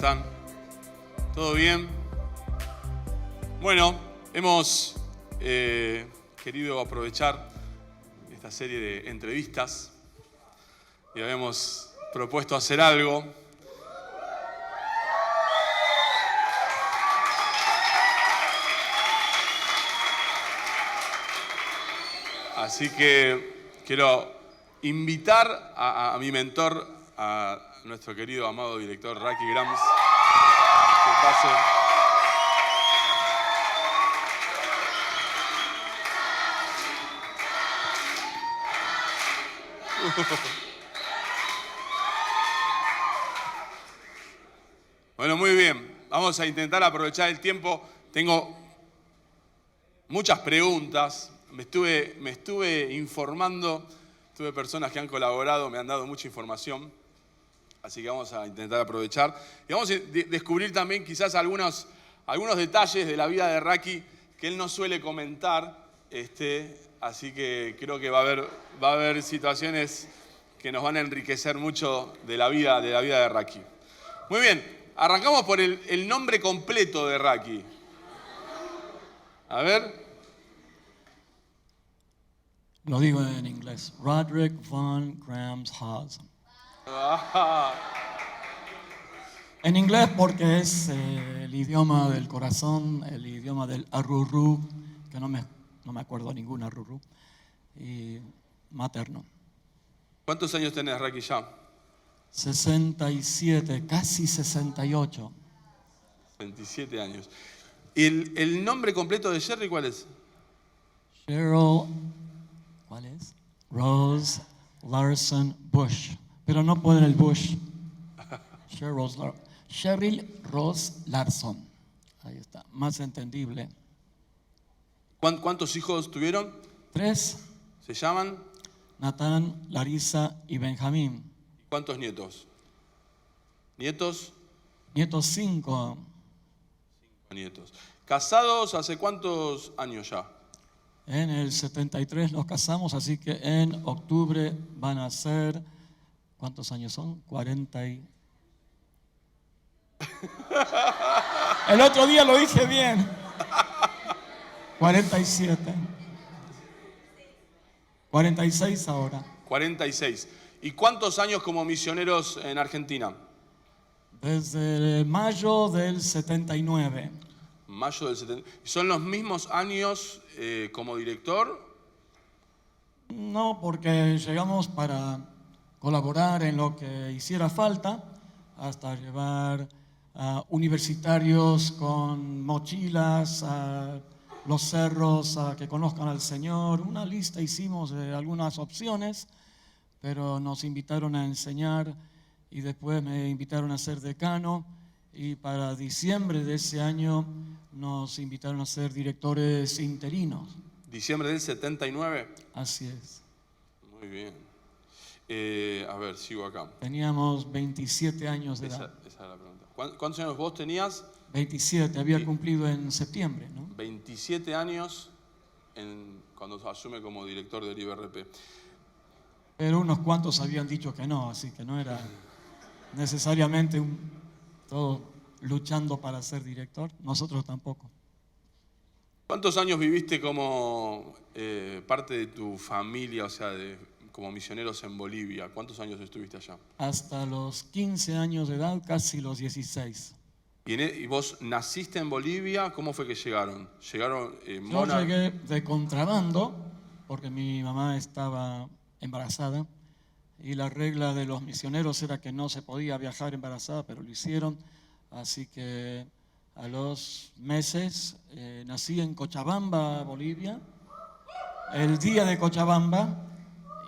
están? ¿Todo bien? Bueno, hemos querido aprovechar esta serie de entrevistas y habíamos propuesto hacer algo. Así que quiero invitar a mi mentor, a nuestro querido, amado director Raki Grams, que pase. Bueno, muy bien. Vamos a intentar aprovechar el tiempo. Tengo muchas preguntas. Me estuve informando. Tuve personas que han colaborado, me han dado mucha información. Así que vamos a intentar aprovechar. Y vamos a descubrir también quizás algunos detalles de la vida de Raki que él no suele comentar. Así que creo que va a haber situaciones que nos van a enriquecer mucho de la vida de Raki. Muy bien, arrancamos por el nombre completo de Raki. A ver. Lo digo en inglés. Roderick Von Grams Haas. En inglés porque es el idioma del corazón, el idioma del arrurú, que no me acuerdo ningún arrurú, y materno. ¿Cuántos años tenés, Raki, ya? 67, casi 68. 27 años. ¿Y el nombre completo de Sherry cuál es? Cheryl, ¿cuál es? Rose Larson Bush. Pero no ponen el Bush. Cheryl Rose Larson. Ahí está, más entendible. ¿Cuántos hijos tuvieron? 3. ¿Se llaman? Natán, Larisa y Benjamín. ¿Cuántos nietos? ¿Nietos? Nietos 5. 5 nietos. ¿Casados hace cuántos años ya? En el 73 nos casamos, así que en octubre van a ser, ¿cuántos años son? 40 y... El otro día lo dije bien. 47. 46 ahora. 46. ¿Y cuántos años como misioneros en Argentina? Desde mayo del 79. Mayo del 70. ¿Son los mismos años como director? No, porque llegamos para colaborar en lo que hiciera falta, hasta llevar a universitarios con mochilas a los cerros a que conozcan al Señor. Una lista hicimos de algunas opciones, pero nos invitaron a enseñar y después me invitaron a ser decano. Y para diciembre de ese año nos invitaron a ser directores interinos. ¿Diciembre del 79? Así es. Muy bien. A ver, sigo acá. Teníamos 27 años de edad. Esa es la pregunta. ¿Cuántos años vos tenías? 27, había cumplido en septiembre, ¿no? 27 años cuando asume como director del IBRP. Pero unos cuantos habían dicho que no, así que no era necesariamente todo luchando para ser director. Nosotros tampoco. ¿Cuántos años viviste como parte de tu familia, o sea, como misioneros en Bolivia? ¿Cuántos años estuviste allá? Hasta los 15 años de edad, casi los 16. ¿Y vos naciste en Bolivia? ¿Cómo fue que llegaron? ¿Llegaron Yo llegué de contrabando porque mi mamá estaba embarazada y la regla de los misioneros era que no se podía viajar embarazada, pero lo hicieron. Así que a los meses nací en Cochabamba, Bolivia, el día de Cochabamba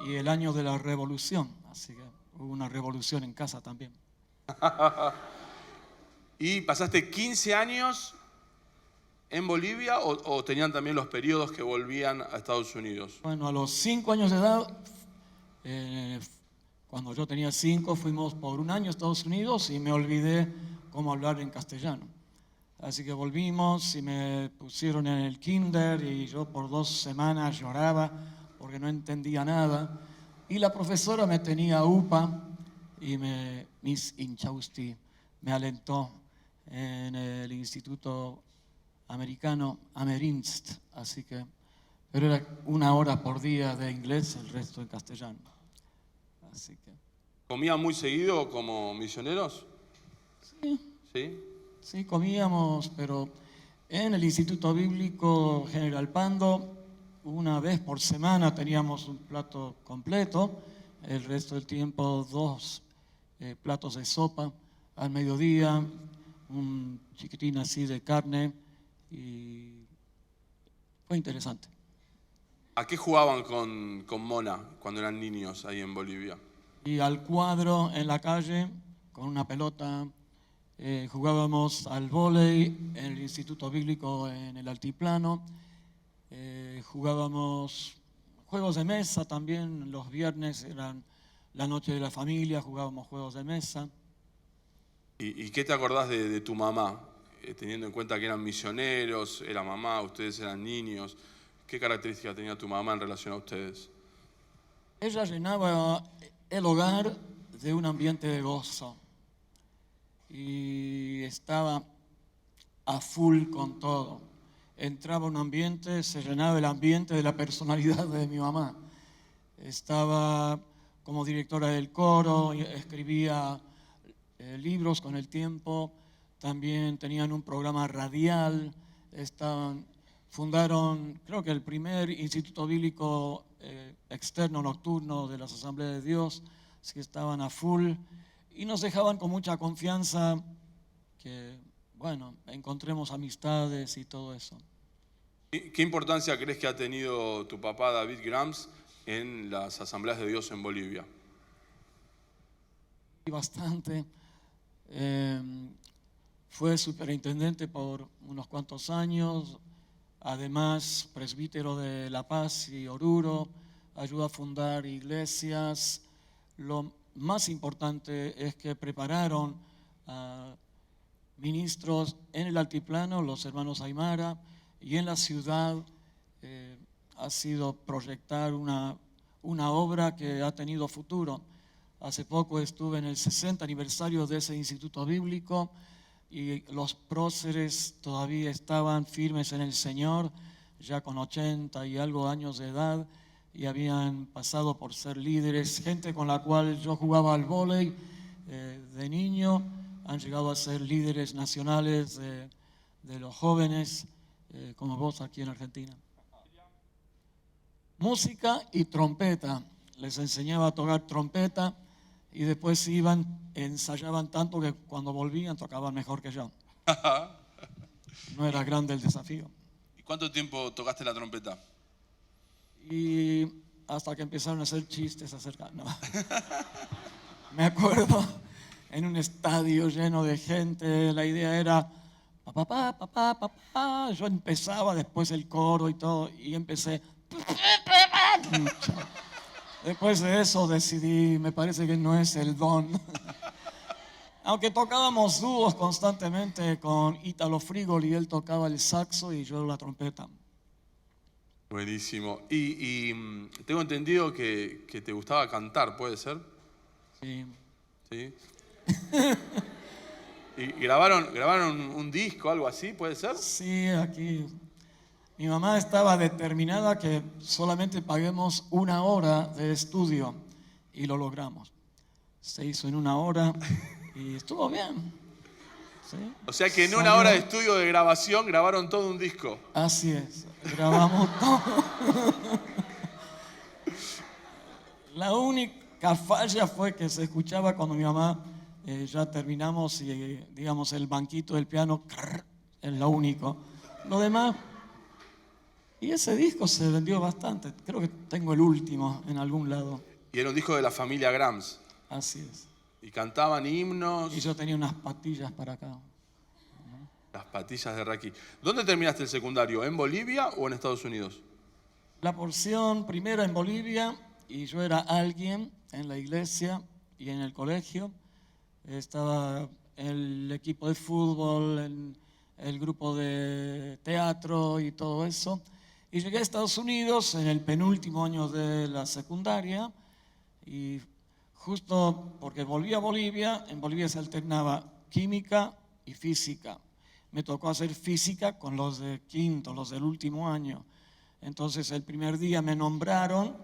y el año de la revolución. Así que hubo una revolución en casa también. ¿Y pasaste 15 años en Bolivia o tenían también los periodos que volvían a Estados Unidos? Bueno, a los 5 años de edad, cuando yo tenía 5, fuimos por un año a Estados Unidos y me olvidé cómo hablar en castellano. Así que volvimos y me pusieron en el kinder y yo por 2 semanas lloraba porque no entendía nada. Y la profesora me tenía upa y Miss Inchausti me alentó en el Instituto Americano Amerinst, así que, pero era 1 hora por día de inglés, el resto en castellano. Así que, ¿Comían muy seguido como misioneros? ¿Sí? sí, comíamos, pero en el Instituto Bíblico General Pando, 1 vez por semana teníamos un plato completo, el resto del tiempo 2 platos de sopa al mediodía, un chiquitín así de carne, y fue interesante. ¿A qué jugaban con Mona cuando eran niños ahí en Bolivia? Y al cuadro en la calle con una pelota. Jugábamos al vóley en el Instituto Bíblico en el Altiplano. Jugábamos juegos de mesa también. Los viernes eran la noche de la familia, jugábamos juegos de mesa. ¿Y qué te acordás de tu mamá? Teniendo en cuenta que eran misioneros, era mamá, ustedes eran niños. ¿Qué características tenía tu mamá en relación a ustedes? Ella llenaba el hogar de un ambiente de gozo y estaba a full con todo. Entraba un ambiente, se llenaba el ambiente de la personalidad de mi mamá. Estaba como directora del coro, escribía libros con el tiempo, también tenían un programa radial, fundaron, creo que el primer instituto bíblico externo nocturno de las Asambleas de Dios, así que estaban a full y nos dejaban con mucha confianza que, bueno, encontremos amistades y todo eso. ¿Qué importancia crees que ha tenido tu papá David Grams en las Asambleas de Dios en Bolivia? Bastante. Fue superintendente por unos cuantos años, además presbítero de La Paz y Oruro, ayudó a fundar iglesias. Lo más importante es que prepararon a ministros en el altiplano, los hermanos Aymara, y en la ciudad ha sido proyectar una obra que ha tenido futuro. Hace poco estuve en el 60 aniversario de ese instituto bíblico y los próceres todavía estaban firmes en el Señor, ya con 80 y algo años de edad, y habían pasado por ser líderes, gente con la cual yo jugaba al vóley de niño, han llegado a ser líderes nacionales de los jóvenes, como vos aquí en Argentina. Música y trompeta, les enseñaba a tocar trompeta y después ensayaban tanto que cuando volvían tocaban mejor que yo. No era grande el desafío. ¿Y cuánto tiempo tocaste la trompeta? Y hasta que empezaron a hacer chistes acerca. No. Me acuerdo en un estadio lleno de gente, la idea era papá, papá, papá. Yo empezaba después el coro y todo, y empecé. Después de eso decidí, me parece que no es el don. Aunque tocábamos dúos constantemente con Ítalo Frigoli, él tocaba el saxo y yo la trompeta. Buenísimo. Y tengo entendido que te gustaba cantar, ¿puede ser? Sí. ¿Sí? ¿Y grabaron un disco, algo así, puede ser? Sí, aquí. Mi mamá estaba determinada que solamente paguemos 1 hora de estudio y lo logramos. Se hizo en 1 hora y estuvo bien. ¿Sí? O sea que en 1 hora de estudio de grabación grabaron todo un disco. Así es, grabamos todo. La única falla fue que se escuchaba cuando mi mamá ya terminamos y digamos el banquito del piano es lo único. Lo demás. Y ese disco se vendió bastante. Creo que tengo el último en algún lado. Y era un disco de la familia Grams. Así es. Y cantaban himnos. Y yo tenía unas patillas para acá. Las patillas de Raki. ¿Dónde terminaste el secundario? ¿En Bolivia o en Estados Unidos? La porción primera en Bolivia, y yo era alguien en la iglesia y en el colegio. Estaba en el equipo de fútbol, en el grupo de teatro y todo eso. Y llegué a Estados Unidos en el penúltimo año de la secundaria y justo porque volví a Bolivia, en Bolivia se alternaba química y física. Me tocó hacer física con los de quinto, los del último año. Entonces el primer día me nombraron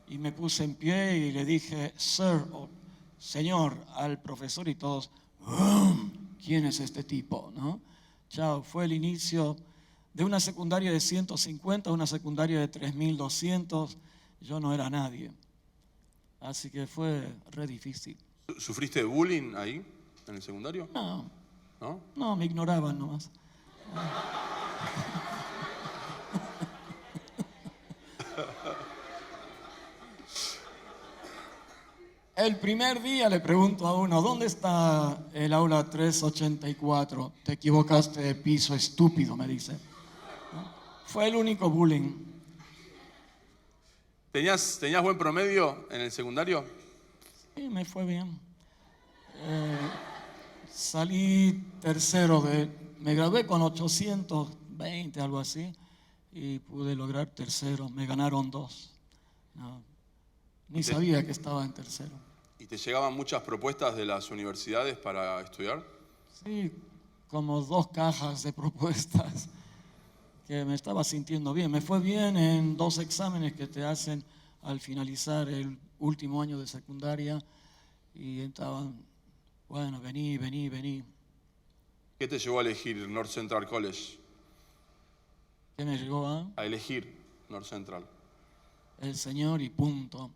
y me puse en pie y le dije, sir, o señor, al profesor y todos, ¿quién es este tipo? ¿No? Chao, fue el inicio de una secundaria de 150 a una secundaria de 3.200. Yo no era nadie. Así que fue re difícil. ¿Sufriste bullying ahí, en el secundario? No, ¿No? no, me ignoraban nomás. El primer día le pregunto a uno, ¿dónde está el aula 384? Te equivocaste de piso, estúpido, me dice. ¿No? Fue el único bullying. ¿Tenías buen promedio en el secundario? Sí, me fue bien. Salí tercero me gradué con 820, algo así, y pude lograr tercero. Me ganaron 2. No, ni sabía que estaba en tercero. ¿Y te llegaban muchas propuestas de las universidades para estudiar? Sí, como 2 cajas de propuestas, que me estaba sintiendo bien. Me fue bien en 2 exámenes que te hacen al finalizar el último año de secundaria y estaban, bueno, vení. ¿Qué te llevó a elegir North Central College? ¿Qué me llegó A elegir North Central. el Señor y punto.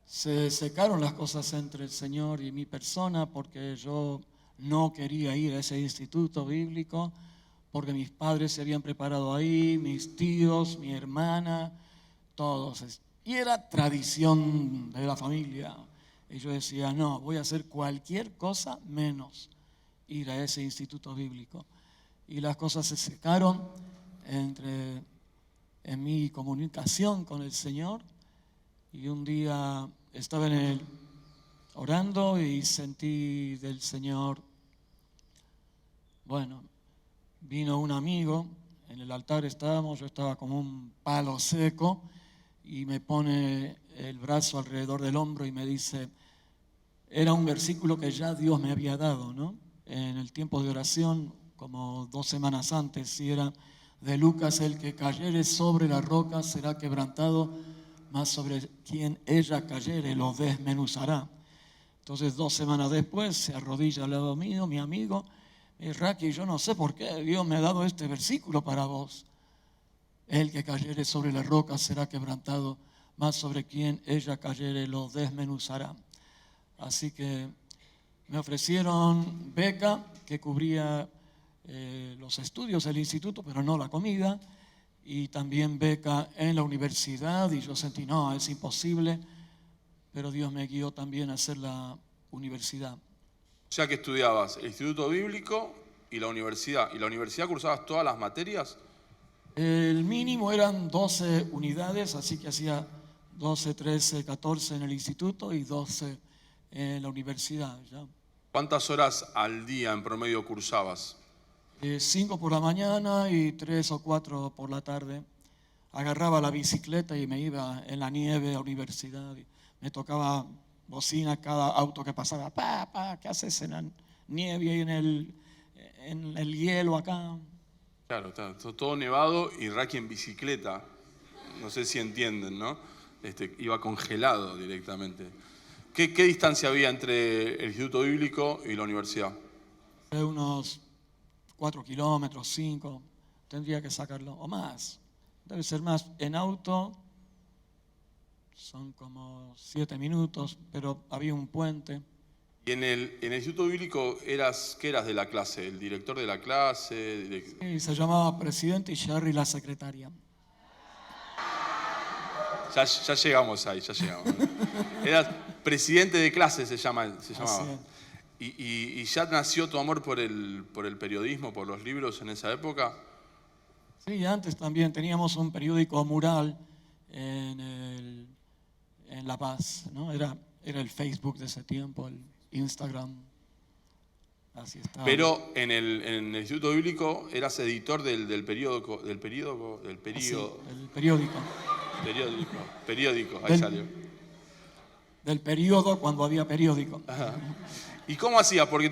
Se secaron las cosas entre el Señor y mi persona porque yo no quería ir a ese instituto bíblico, porque mis padres se habían preparado ahí, mis tíos, mi hermana, todos. Y era tradición de la familia. Y yo decía, no, voy a hacer cualquier cosa menos ir a ese instituto bíblico. Y las cosas se secaron en mi comunicación con el Señor. Y un día estaba orando y sentí del Señor, bueno, vino un amigo, en el altar estábamos, yo estaba como un palo seco y me pone el brazo alrededor del hombro y me dice, era un versículo que ya Dios me había dado, ¿no? En el tiempo de oración, como 2 semanas antes, y era de Lucas, el que cayere sobre la roca será quebrantado, mas sobre quien ella cayere lo desmenuzará. Entonces 2 semanas después se arrodilla al lado mío, mi amigo, y Raki, yo no sé por qué Dios me ha dado este versículo para vos. El que cayere sobre la roca será quebrantado, mas sobre quien ella cayere lo desmenuzará. Así que me ofrecieron beca que cubría los estudios del instituto, pero no la comida, y también beca en la universidad, y yo sentí, no, es imposible, pero Dios me guió también a hacer la universidad. O sea que estudiabas el Instituto Bíblico y la universidad. ¿Y la universidad cursabas todas las materias? El mínimo eran 12 unidades, así que hacía 12, 13, 14 en el instituto y 12 en la universidad. ¿Ya? ¿Cuántas horas al día en promedio cursabas? 5 por la mañana y 3 o 4 por la tarde. Agarraba la bicicleta y me iba en la nieve a la universidad. Me tocaba bocina cada auto que pasaba. ¿Qué haces en la nieve y en el hielo acá? Claro, todo nevado y Raki en bicicleta. No sé si entienden, ¿no? Iba congelado directamente. ¿Qué distancia había entre el Instituto Bíblico y la universidad? Unos 4 kilómetros, 5, tendría que sacarlo, o más, debe ser más. En auto son como 7 minutos, pero había un puente. ¿Y en el Instituto Bíblico ¿qué eras de la clase? ¿El director de la clase? Sí, se llamaba presidente y Sherry la secretaria. Ya llegamos ahí, ya llegamos. Eras presidente de clase, se llamaba. ¿Y ya nació tu amor por el periodismo, por los libros en esa época? Sí, antes también teníamos un periódico mural en La Paz, ¿no? Era el Facebook de ese tiempo, el Instagram. Así estaba. Pero en el Instituto Bíblico eras editor del periódico. Sí, el periódico, ahí salió. Del periodo cuando había periódico. Ajá. ¿Y cómo hacías? Porque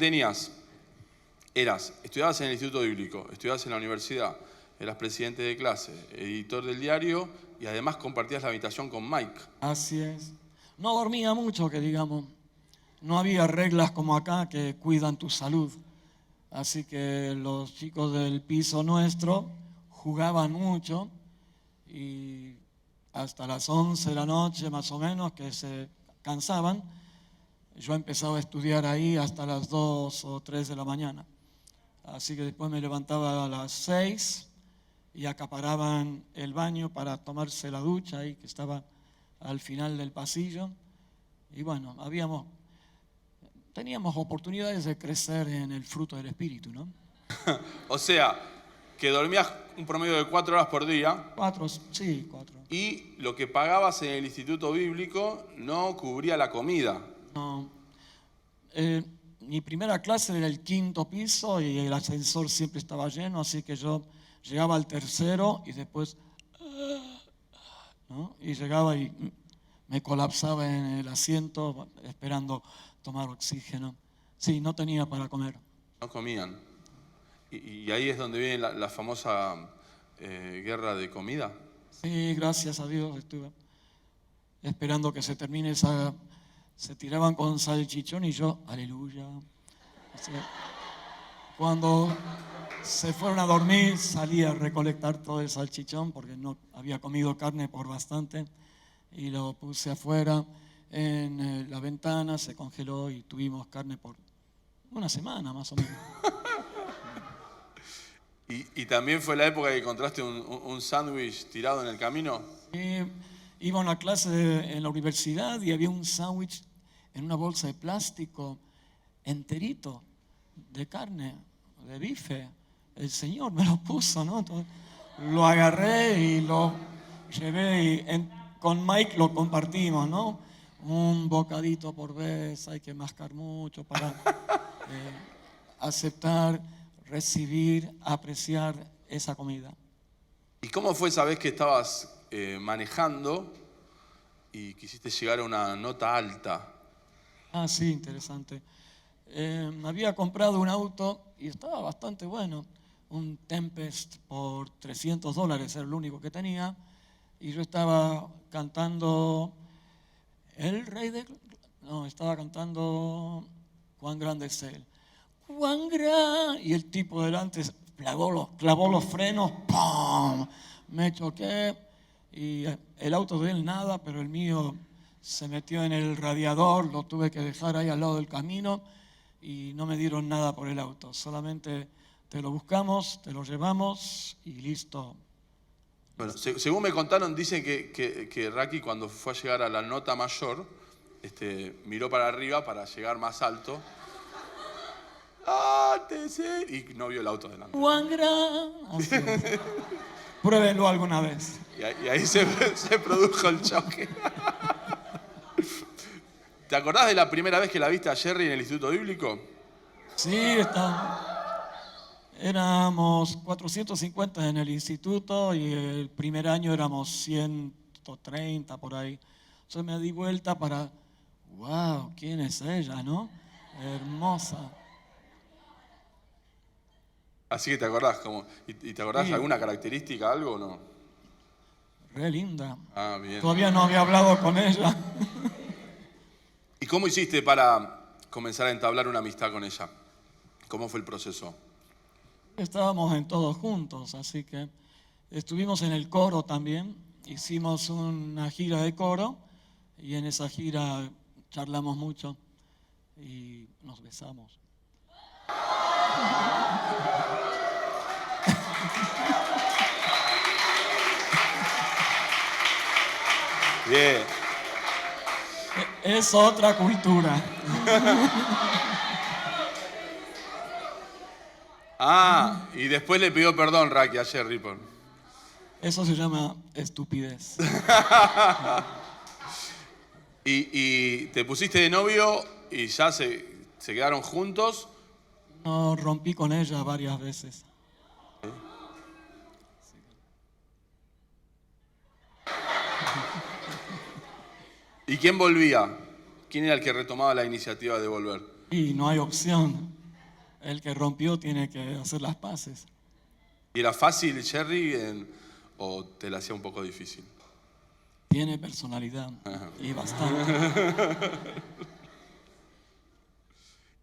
estudiabas en el Instituto Bíblico, estudiabas en la universidad, eras presidente de clase, editor del diario y además compartías la habitación con Mike. Así es. No dormía mucho, que digamos. No había reglas como acá que cuidan tu salud. Así que los chicos del piso nuestro jugaban mucho y hasta las 11 de la noche más o menos que se cansaban. Yo empezaba a estudiar ahí hasta las 2 o 3 de la mañana. Así que después me levantaba a las 6 y acaparaban el baño para tomarse la ducha ahí que estaba al final del pasillo. Y bueno, teníamos oportunidades de crecer en el fruto del Espíritu, ¿no? O sea, que dormías un promedio de 4 horas por día. 4, sí, 4. Y lo que pagabas en el Instituto Bíblico no cubría la comida. No. Mi primera clase era el 5.º piso y el ascensor siempre estaba lleno, así que yo llegaba al 3.º y después, ¿no? Y llegaba y me colapsaba en el asiento esperando tomar oxígeno. Sí, no tenía para comer. No comían. Y ahí es donde viene la famosa guerra de comida. Sí, gracias a Dios estuve esperando que se termine esa. Se tiraban con salchichón y yo, aleluya. Así que, cuando se fueron a dormir, salí a recolectar todo el salchichón porque no había comido carne por bastante y lo puse afuera en la ventana, se congeló y tuvimos carne por una semana más o menos. ¿Y también fue la época que encontraste un sándwich tirado en el camino? Sí, iba a una clase en la universidad y había un sándwich en una bolsa de plástico enterito de carne, de bife. El Señor me lo puso, ¿no? Entonces, lo agarré y lo llevé y con Mike lo compartimos, ¿no? Un bocadito por vez, hay que mascar mucho para aceptar, recibir, apreciar esa comida. ¿Y cómo fue esa vez que estabas manejando y quisiste llegar a una nota alta? Ah, sí, interesante. Había comprado un auto y estaba bastante bueno. Un Tempest por $300, era lo único que tenía. Y yo estaba cantando estaba cantando Cuán grande es Él. Cuán grande. Y el tipo delante clavó los frenos, ¡pum! Me choqué y el auto de él nada, pero el mío se metió en el radiador, lo tuve que dejar ahí al lado del camino y no me dieron nada por el auto, solamente te lo buscamos, te lo llevamos y listo. Bueno, según me contaron, dicen que Raki cuando fue a llegar a la nota mayor, miró para arriba para llegar más alto. Y no vio el auto delante. Pruébenlo alguna vez. Y ahí se produjo el choque. ¿Te acordás de la primera vez que la viste a Jerry en el Instituto Bíblico? Sí, éramos 450 en el instituto y el primer año éramos 130 por ahí. Yo me di vuelta para, wow, ¿quién es ella, no? Hermosa. Así que te acordás, ¿y te acordás Sí. alguna característica, algo o no? Re linda. Ah, bien. Todavía no había hablado con ella. ¿Y cómo hiciste para comenzar a entablar una amistad con ella? ¿Cómo fue el proceso? Estábamos en todos juntos, así que estuvimos en el coro también. Hicimos una gira de coro y en esa gira charlamos mucho y nos besamos. Bien. Es otra cultura. Ah, y después le pidió perdón Raki a Jerry por... Eso se llama estupidez. Y te pusiste de novio y ya se quedaron juntos. No, rompí con ella varias veces. ¿Y quién volvía? ¿Quién era el que retomaba la iniciativa de volver? Y no hay opción. El que rompió tiene que hacer las paces. ¿Y era fácil, Jerry, o te la hacía un poco difícil? Tiene personalidad y bastante.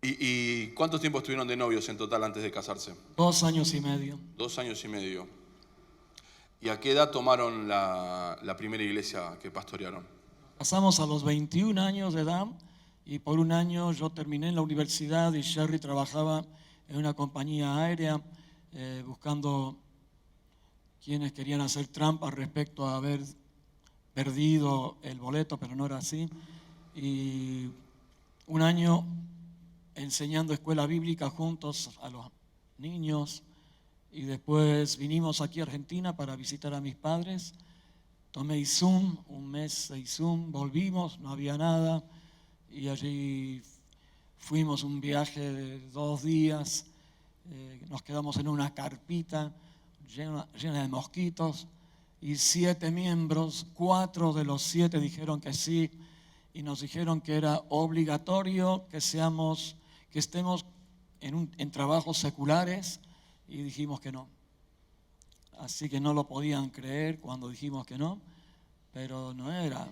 ¿Y cuánto tiempo estuvieron de novios en total antes de casarse? 2 años y medio. 2 años y medio. ¿Y a qué edad tomaron la primera iglesia que pastorearon? Pasamos a los 21 años de edad y por un año yo terminé en la universidad y Sherry trabajaba en una compañía aérea buscando quienes querían hacer trampas respecto a haber perdido el boleto, pero no era así. Y un año enseñando escuela bíblica juntos a los niños y después vinimos aquí a Argentina para visitar a mis padres. Tomé Izum, un mes de Izum, volvimos, no había nada y allí fuimos un viaje de 2 días, nos quedamos en una carpita llena de mosquitos y 7 miembros, 4 de los 7 dijeron que sí y nos dijeron que era obligatorio que estemos en trabajos seculares y dijimos que no. Así que no lo podían creer cuando dijimos que no, pero no era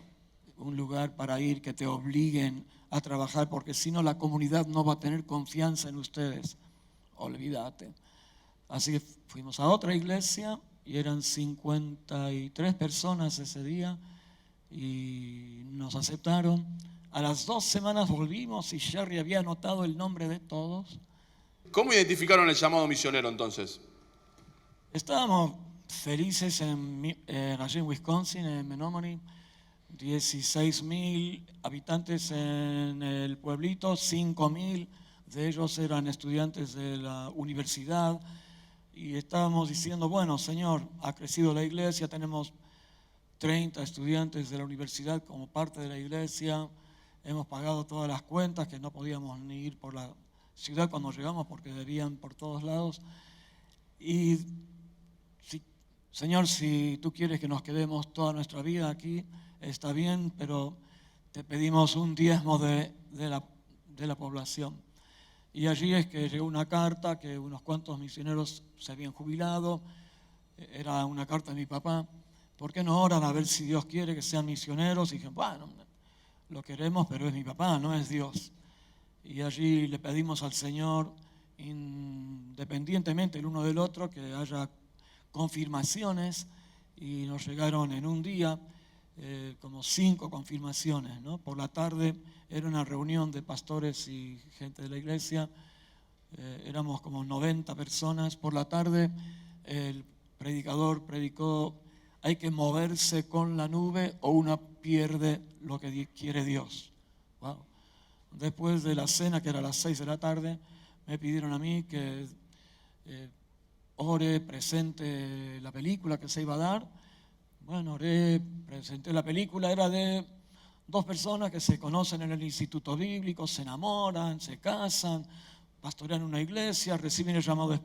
un lugar para ir que te obliguen a trabajar, porque si no la comunidad no va a tener confianza en ustedes. Olvídate. Así que fuimos a otra iglesia y eran 53 personas ese día y nos aceptaron. A las 2 semanas volvimos y Sherry había anotado el nombre de todos. ¿Cómo identificaron el llamado misionero entonces? Estábamos felices allí en Wisconsin, en Menominee, 16,000 habitantes en el pueblito, 5,000 de ellos eran estudiantes de la universidad y estábamos diciendo, bueno, Señor, ha crecido la iglesia, tenemos 30 estudiantes de la universidad como parte de la iglesia, hemos pagado todas las cuentas que no podíamos ni ir por la ciudad cuando llegamos porque debían por todos lados y Señor, si tú quieres que nos quedemos toda nuestra vida aquí, está bien, pero te pedimos un diezmo de la población. Y allí es que llegó una carta que unos cuantos misioneros se habían jubilado, era una carta de mi papá, ¿por qué no oran a ver si Dios quiere que sean misioneros? Y dije, bueno, lo queremos, pero es mi papá, no es Dios. Y allí le pedimos al Señor, independientemente el uno del otro, que haya confirmaciones y nos llegaron en un día como 5 confirmaciones, ¿no? Por la tarde era una reunión de pastores y gente de la iglesia, éramos como 90 personas. Por la tarde el predicador predicó, hay que moverse con la nube o uno pierde lo que quiere Dios. Wow. Después de la cena, que era a las 6 de la tarde, me pidieron a mí que ore, presente la película que se iba a dar. Bueno, oré, presenté la película, era de 2 personas que se conocen en el instituto bíblico, se enamoran, se casan, pastorean una iglesia, reciben el llamado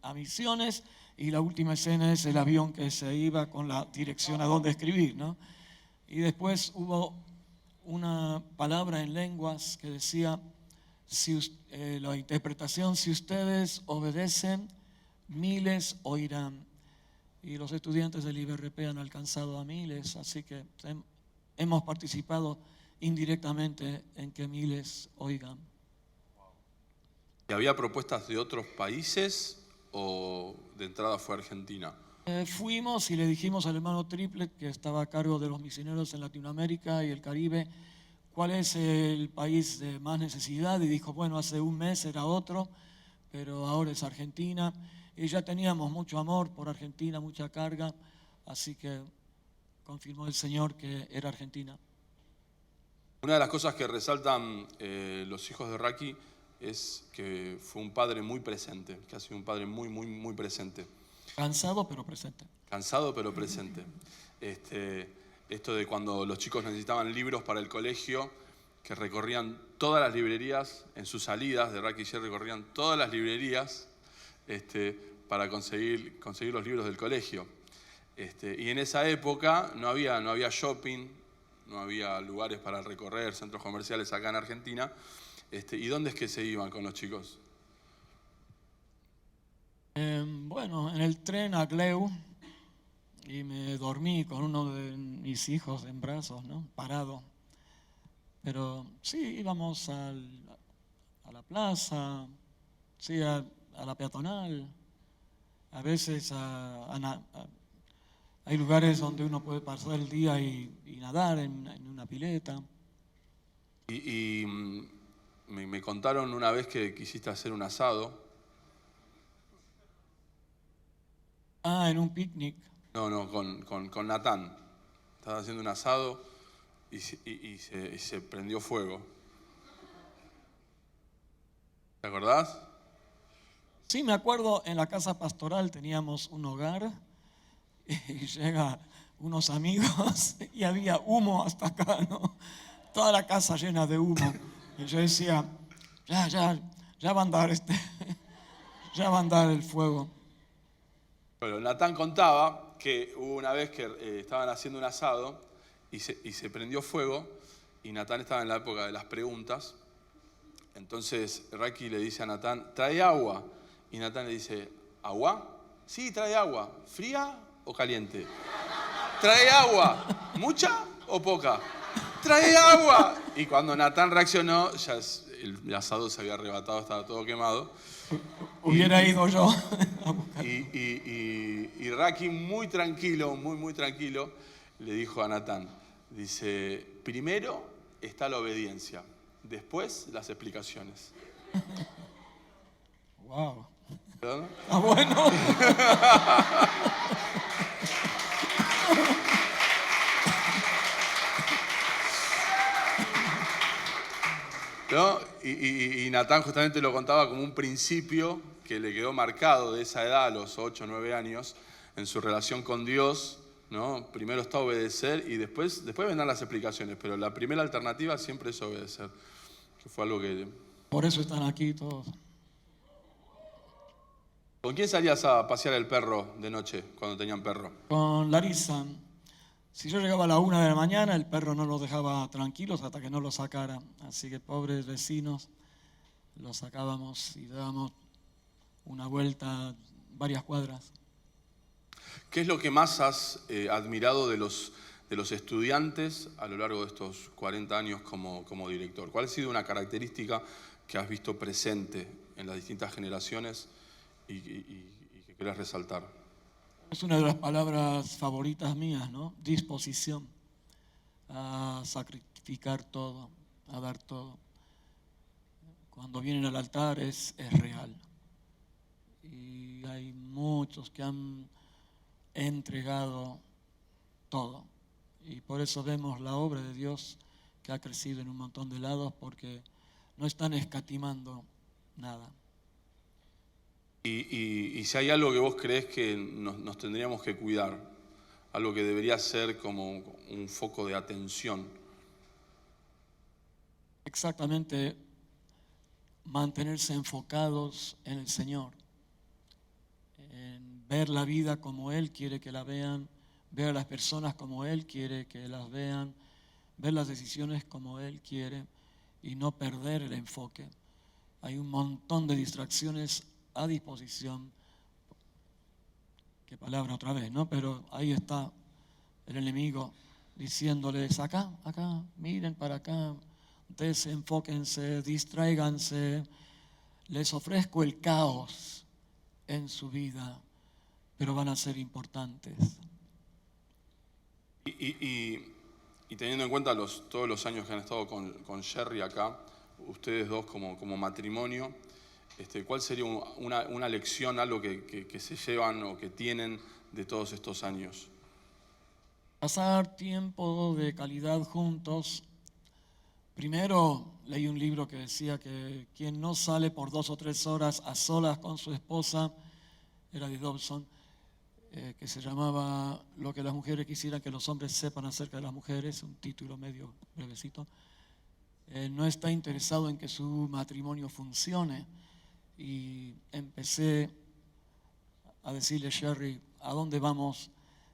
a misiones y la última escena es el avión que se iba con la dirección a dónde escribir, ¿no? Y después hubo una palabra en lenguas que decía, la interpretación, si ustedes obedecen, miles oirán. Y los estudiantes del IBRP han alcanzado a miles, así que hemos participado indirectamente en que miles oigan. ¿Y había propuestas de otros países o de entrada fue Argentina? Fuimos y le dijimos al hermano Triplet, que estaba a cargo de los misioneros en Latinoamérica y el Caribe, cuál es el país de más necesidad, y dijo, bueno, hace un mes era otro, pero ahora es Argentina. Y ya teníamos mucho amor por Argentina, mucha carga, así que confirmó el Señor que era Argentina. Una de las cosas que resaltan los hijos de Raki es que fue un padre muy presente, que ha sido un padre muy, muy, muy presente. Cansado pero presente. Cansado pero presente. Esto de cuando los chicos necesitaban libros para el colegio, que recorrían todas las librerías, en sus salidas de Raki y Jerry recorrían todas las librerías, para conseguir los libros del colegio. Y en esa época no había shopping, no había lugares para recorrer, centros comerciales acá en Argentina. ¿Y dónde es que se iban con los chicos? Bueno, en el tren a Gleu y me dormí con uno de mis hijos en brazos, ¿no? Parado. Pero sí, íbamos a la plaza, sí, a la peatonal. A veces hay lugares donde uno puede pasar el día y nadar en una pileta. Me contaron una vez que quisiste hacer un asado. Ah, en un picnic. No, con Natán. Estaba haciendo un asado y se prendió fuego. ¿Te acordás? Sí, me acuerdo, en la casa pastoral teníamos un hogar y llega unos amigos y había humo hasta acá, ¿no? Toda la casa llena de humo. Y yo decía, ya va a andar ya va a andar el fuego. Bueno, Natán contaba que hubo una vez que estaban haciendo un asado y se prendió fuego y Natán estaba en la época de las preguntas. Entonces Raki le dice a Natán, trae agua. Y Natán le dice, ¿agua? Sí, trae agua. ¿Fría o caliente? Trae agua. ¿Mucha o poca? Trae agua. Y cuando Natán reaccionó, ya el asado se había arrebatado, estaba todo quemado. Hubiera ido yo a buscar. Y Raki, muy tranquilo, muy tranquilo, le dijo a Natán, dice, primero está la obediencia, después las explicaciones. Wow. ¿Perdón? Ah, bueno. ¿No? Y Natán justamente lo contaba como un principio que le quedó marcado de esa edad, a los 8 o 9 años, en su relación con Dios, ¿no? Primero está obedecer y después vendrán las explicaciones, pero la primera alternativa siempre es obedecer, que fue algo que... Por eso están aquí todos. ¿Con quién salías a pasear el perro de noche, cuando tenían perro? Con Larissa, si yo llegaba a la 1 de la mañana, el perro no los dejaba tranquilos hasta que no los sacara. Así que pobres vecinos, los sacábamos y dábamos una vuelta varias cuadras. ¿Qué es lo que más has admirado de los estudiantes a lo largo de estos 40 años como director? ¿Cuál ha sido una característica que has visto presente en las distintas generaciones y que quieras resaltar? Es una de las palabras favoritas mías, ¿no? Disposición a sacrificar todo, a dar todo. Cuando vienen al altar es real. Y hay muchos que han entregado todo. Y por eso vemos la obra de Dios que ha crecido en un montón de lados, porque no están escatimando nada. Y si hay algo que vos creés que nos tendríamos que cuidar, algo que debería ser como un foco de atención. Exactamente, mantenerse enfocados en el Señor, en ver la vida como Él quiere que la vean, ver a las personas como Él quiere que las vean, ver las decisiones como Él quiere y no perder el enfoque. Hay un montón de distracciones a disposición. Qué palabra otra vez, ¿no? Pero ahí está el enemigo diciéndoles, acá, miren para acá, desenfóquense, distráiganse, les ofrezco el caos en su vida, pero van a ser importantes. Y teniendo en cuenta todos los años que han estado con Jerry acá, ustedes dos como matrimonio, ¿cuál sería una lección, algo que se llevan o que tienen de todos estos años? Pasar tiempo de calidad juntos. Primero leí un libro que decía que quien no sale por 2 o 3 horas a solas con su esposa, era de Dobson, que se llamaba Lo que las mujeres quisieran que los hombres sepan acerca de las mujeres, un título medio brevecito. No está interesado en que su matrimonio funcione. Y empecé a decirle, Jerry, ¿a dónde vamos?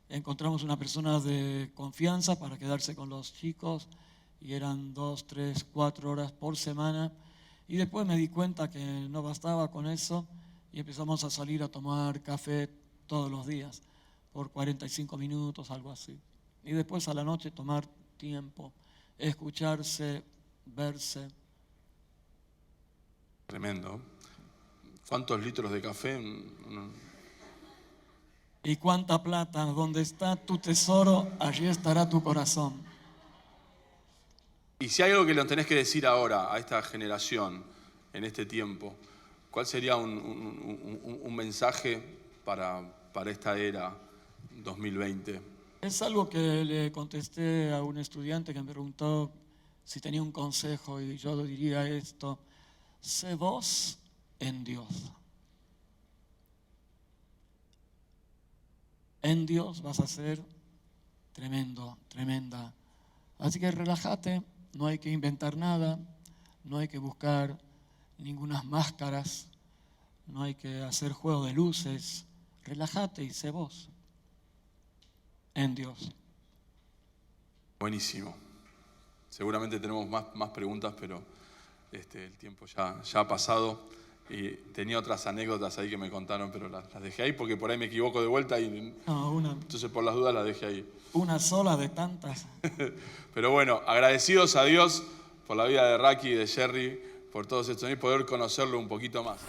Encontramos una persona de confianza para quedarse con los chicos y eran 2, 3, 4 horas por semana Y después me di cuenta que no bastaba con eso y empezamos a salir a tomar café todos los días, por 45 minutos, algo así. Y después a la noche tomar tiempo, escucharse, verse. Tremendo. ¿Cuántos litros de café? ¿Y cuánta plata? Donde está tu tesoro, allí estará tu corazón. Y si hay algo que le tenés que decir ahora a esta generación, en este tiempo, ¿cuál sería un mensaje para esta era 2020? Es algo que le contesté a un estudiante que me preguntó si tenía un consejo y yo le diría esto: sé vos en Dios. En Dios vas a ser tremendo, tremenda. Así que relájate, no hay que inventar nada, no hay que buscar ninguna máscaras, no hay que hacer juego de luces. Relájate y sé vos en Dios. Buenísimo. Seguramente tenemos más preguntas, pero el tiempo ya ha pasado. Y tenía otras anécdotas ahí que me contaron, pero las dejé ahí porque por ahí me equivoco de vuelta y entonces por las dudas las dejé ahí. Una sola de tantas. Pero bueno, agradecidos a Dios por la vida de Raki y de Jerry, por todos estos años y poder conocerlo un poquito más.